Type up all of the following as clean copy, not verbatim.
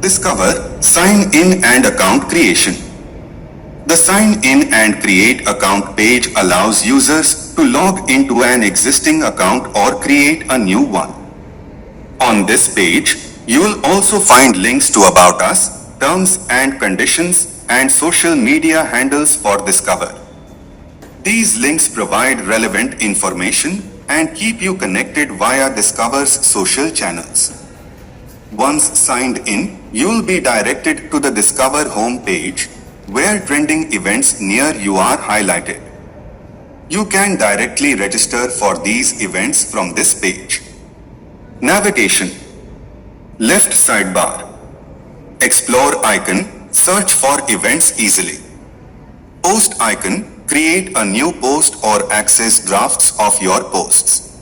Discover Sign In and Account Creation. The Sign In and Create Account page allows users to log into an existing account or create a new one. On this page, you will also find links to About Us, terms and conditions, and social media handles for Discover. These links provide relevant information and keep you connected via Discover's social channels. Once signed in, you will be directed to the Discover home page, where trending events near you are highlighted. You can directly register for these events from this page. Navigation. Left sidebar. Explore icon, search for events easily. Post icon, create a new post or access drafts of your posts.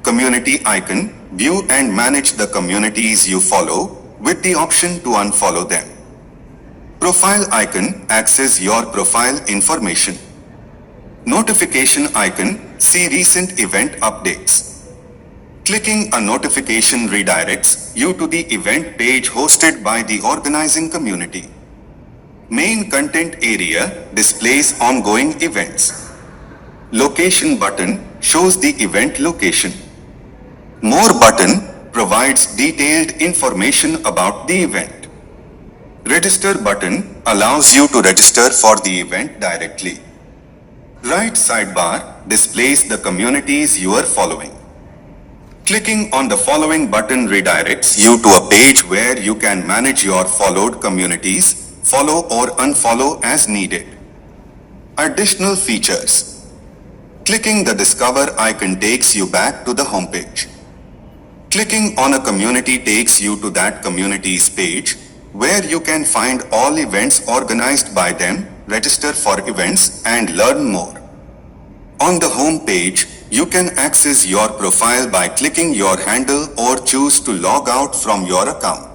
Community icon, view and manage the communities you follow with the option to unfollow them. Profile icon, access your profile information. Notification icon, see recent event updates. Clicking a notification redirects you to the event page hosted by the organizing community. Main content area displays ongoing events. Location button shows the event location. More button provides detailed information about the event. Register button allows you to register for the event directly. Right sidebar displays the communities you are following. Clicking on the following button redirects you to a page where you can manage your followed communities, follow or unfollow as needed. Additional features. Clicking the Discover icon takes you back to the homepage. Clicking on a community takes you to that community's page, where you can find all events organized by them, register for events, and learn more. On the home page, you can access your profile by clicking your handle or choose to log out from your account.